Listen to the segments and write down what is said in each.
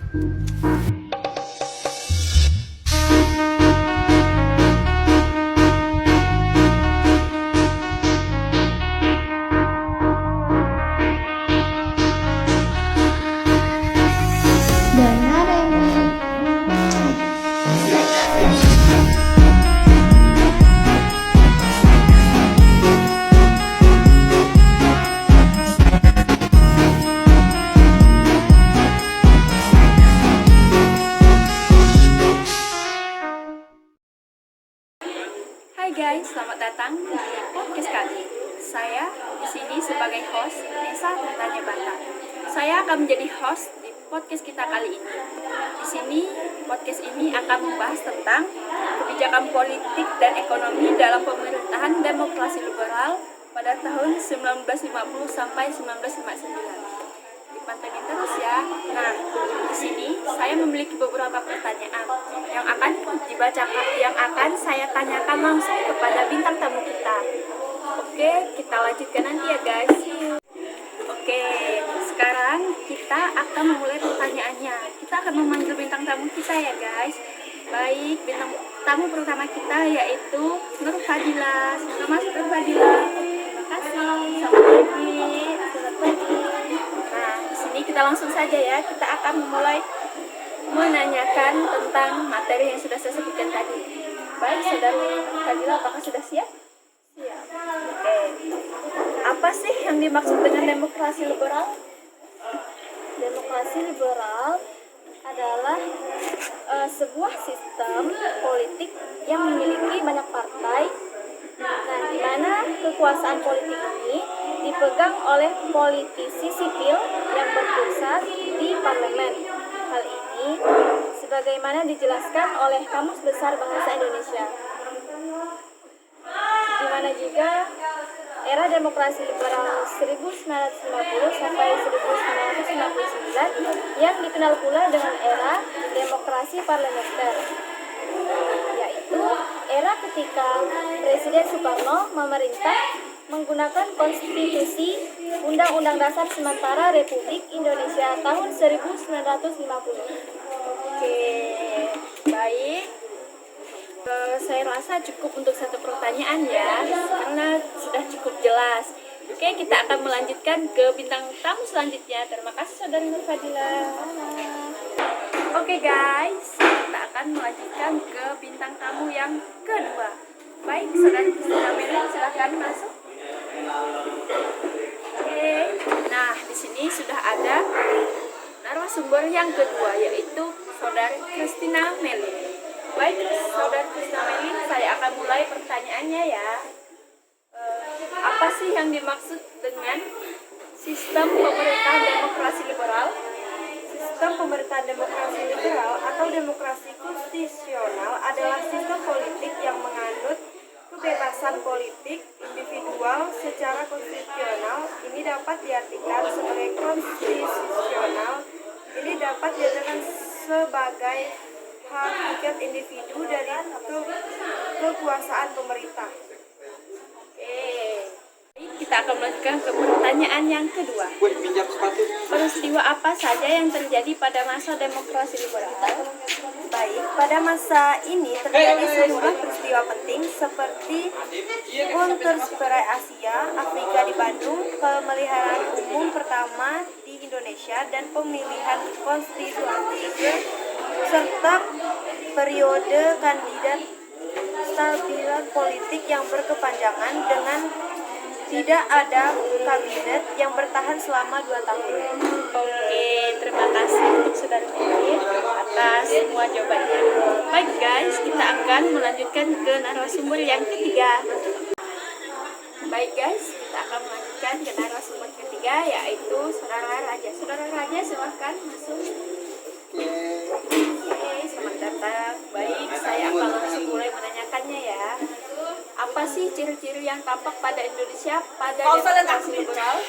Hai guys, selamat datang di podcast kami. Saya di sini sebagai host Nesa Tanya Bata. Saya akan menjadi host di podcast kita kali ini. Di sini podcast ini akan membahas tentang kebijakan politik dan ekonomi dalam pemerintahan demokrasi liberal pada tahun 1950 sampai 1959. Pantengin terus ya. Nah, di sini saya memiliki beberapa pertanyaan yang akan saya tanyakan langsung kepada bintang tamu kita. Oke, kita lanjutkan nanti ya guys. Oke, sekarang kita akan memulai pertanyaannya. Kita akan memanggil bintang tamu kita ya guys. Baik, bintang tamu pertama kita yaitu Nur Fadila. Selamat masuk Nur Fadila. Terima kasih. Selamat pagi. Selamat pagi. Kita langsung saja ya, kita akan memulai menanyakan tentang materi yang sudah saya sebutkan tadi. Baik, saudari Fadila, apakah sudah siap? Siap. Oke. Apa sih yang dimaksud dengan demokrasi liberal? Demokrasi liberal adalah sebuah sistem politik yang memiliki banyak partai. Nah, di mana kekuasaan politik ini dipegang oleh politisi sipil yang berpusat di parlemen. Hal ini sebagaimana dijelaskan oleh Kamus Besar Bahasa Indonesia. Di mana juga era demokrasi liberal 1950 sampai 1959 yang dikenal pula dengan era demokrasi parlementer, yaitu era ketika Presiden Soekarno memerintah menggunakan konstitusi Undang-Undang Dasar Sementara Republik Indonesia tahun 1950. Oke, baik. Saya rasa cukup untuk satu pertanyaan ya, karena sudah cukup jelas. Oke, kita akan melanjutkan ke bintang tamu selanjutnya. Terima kasih saudari Nur Fadila. Oke guys, kita akan melanjutkan ke bintang tamu yang kedua. Baik, saudari Kristina Melin, silahkan masuk. Oke, nah di sini sudah ada narasumber yang kedua yaitu saudari Kristina Melin. Baik, saudari Kristina Melin, saya akan mulai pertanyaannya ya. Apa sih yang dimaksud dengan sistem pemerintahan demokrasi liberal? Sistem pemerintahan demokrasi liberal atau demokrasi konstitusional adalah sistem politik yang menganut kebebasan politik individual secara konstitusional. Ini dapat diartikan sebagai konstitusional. Ini dapat diartikan sebagai hak rakyat individu dari kekuasaan pemerintah. Kita akan melanjutkan ke pertanyaan yang kedua. Peristiwa apa saja yang terjadi pada masa demokrasi liberal? Baik, pada masa ini terjadi sejumlah peristiwa penting seperti Untersperei Asia, Afrika di Bandung, pemeliharaan umum pertama di Indonesia dan pemilihan konstituante, serta periode kandidat stabilan politik yang berkepanjangan dengan tidak ada kabinet yang bertahan selama 2 tahun. Oke, terima kasih untuk saudara Melin atas semua jawabannya. Baik guys, kita akan melanjutkan ke narasumber yang ketiga. Baik guys, kita akan melanjutkan ke narasumber ketiga yaitu saudara Raja. Saudara Raja, silahkan masuk. Oke, selamat datang. Baik, saya akan langsung mulai menanyakannya ya. Apa sih ciri-ciri yang tampak pada Indonesia pada demokrasi liberal?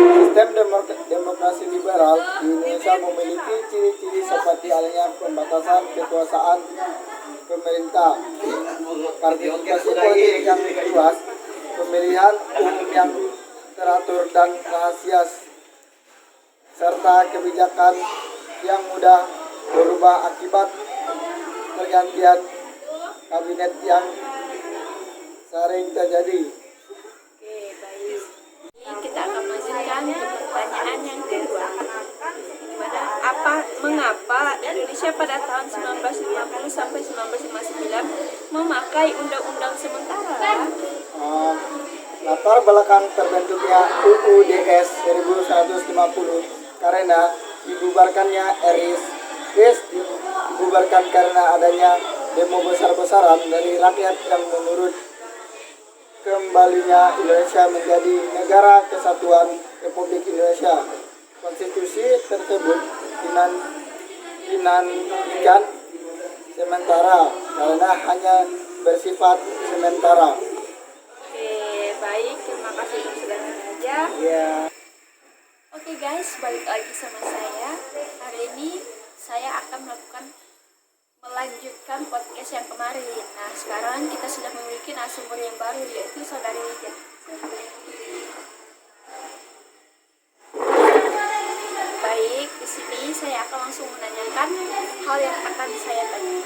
Sistem demokrasi liberal di Indonesia memiliki ciri-ciri seperti halnya pembatasan kekuasaan pemerintah, partisipasi politik yang luas, pemilihan umum yang teratur dan rahasia, serta kebijakan yang mudah berubah akibat pergantian kabinet yang sering terjadi. Oke, baik. Ini kita akan melanjutkan ke pertanyaan yang kedua. Mengapa Indonesia pada tahun 1950 sampai 1959 memakai undang-undang sementara? Latar belakang terbentuknya UU DS 1150 karena dibubarkannya RIS dibubarkan karena adanya demo besar-besaran dari rakyat yang menurut kembalinya Indonesia menjadi negara kesatuan Republik Indonesia. Konstitusi tersebut dinantikan sementara karena hanya bersifat sementara. Oke, baik. Terima kasih untuk sudah aja. Ya. Oke guys, balik lagi sama saya. Hari ini saya akan melanjutkan podcast yang kemarin. Nah, sekarang kita sudah memiliki narasumber yang baru, yaitu Saudari Wijaya. Baik, di sini saya akan langsung menanyakan hal yang akan saya tanya.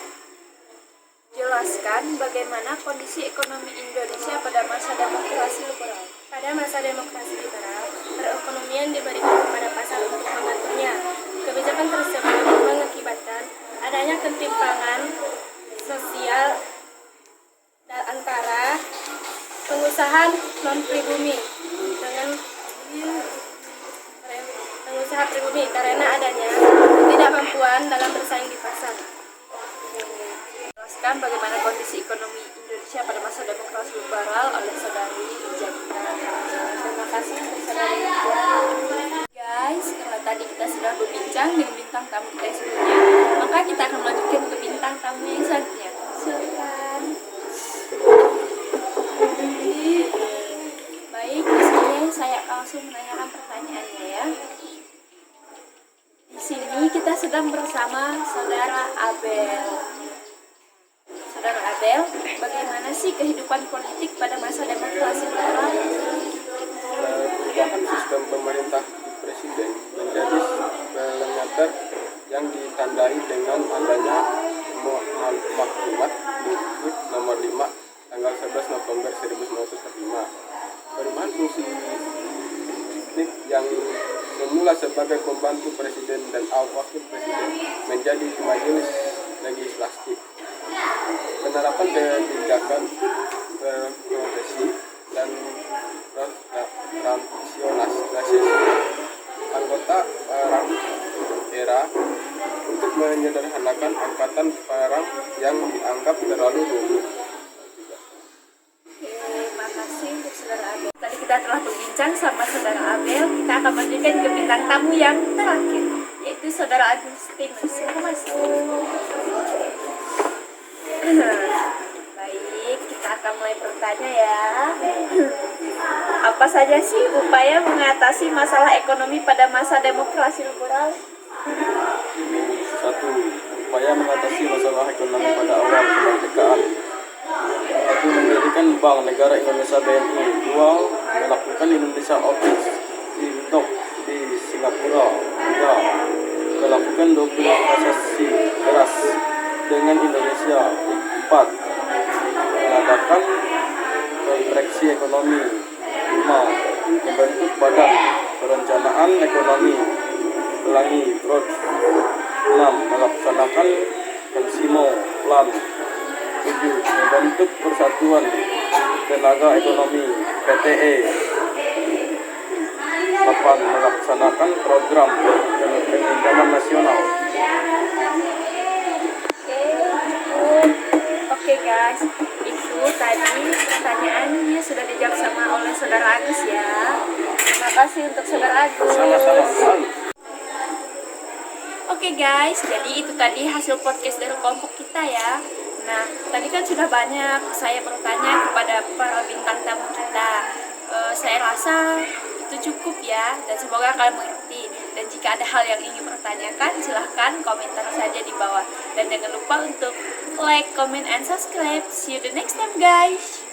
Jelaskan bagaimana kondisi ekonomi Indonesia pada masa demokrasi liberal. Pada masa demokrasi liberal, perekonomian diberikan kepada pasar untuk mengaturnya. Kebijakan tersebut mengakibatkan adanya ketimpangan sosial antara pengusaha non-pribumi dengan pengusaha pribumi karena adanya ketidakmampuan dalam bersaing di pasar. Jelaskan bagaimana kondisi ekonomi Indonesia pada masa demokrasi liberal oleh Saudari Wijaya. Terima kasih untuk saudari Wijaya. Guys, karena tadi kita sudah berbincang dengan bintang tamu kita yang sebelumnya, maka kita akan melanjutkan ke bintang tamu yang selanjutnya. Silakan. Baik, di sini saya langsung menanyakan pertanyaannya ya. Di sini kita sedang bersama Saudara Abel. Saudara Abel, bagaimana sih kehidupan politik pada masa demokrasi liberal? Perubahan sistem pemerintah presiden menjadi parameter yang ditandai dengan adanya maklumat Mendikbud nomor 5 tanggal 11 November 1945. Perubahan fungsi teknik yang semula sebagai pembantu presiden dan wakil presiden menjadi majelis legislatif. Penerapan kebijakan profesi dan transisionalisasi anggota perang era untuk menyederhanakan angkatan perang yang dianggap terlalu rumit. Terima kasih untuk Saudara Abel. Tadi kita telah berbincang sama Saudara Abel. Kita akan melanjutkan ke bintang tamu yang terakhir, yaitu Saudara Agustinus. Baik, kita akan mulai bertanya ya. Apa saja sih upaya mengatasi masalah ekonomi pada masa demokrasi liberal? 1. Upaya mengatasi masalah ekonomi pada awal kemerdekaan. 1. Mendirikan Bank Negara Indonesia BNI. 2. Melakukan Indonesia Office di Singapura. 3. Melakukan globalisasi beras dengan Indonesia. 4. Mengadakan kontraksi ekonomi. 5. Membentuk Badan Perencanaan Ekonomi Pelangi Growth. 6. Melaksanakan Konsimo Plan. 7. Membentuk Persatuan Tenaga Ekonomi PTE. 8. Melaksanakan program penunjangan nasional. Oke guys, itu tadi pertanyaannya sudah dijawab sama oleh Saudara Agus ya. Terima kasih untuk Saudara Agus. Sama-sama. Oke guys, jadi itu tadi hasil podcast dari kelompok kita ya. Nah, tadi kan sudah banyak saya bertanya kepada para bintang tamu kita. Saya rasa itu cukup ya, dan semoga kalian mengerti. Dan jika ada hal yang ingin bertanyakan, silahkan komentar saja di bawah. Dan jangan lupa untuk like, comment, and subscribe. See you the next time guys.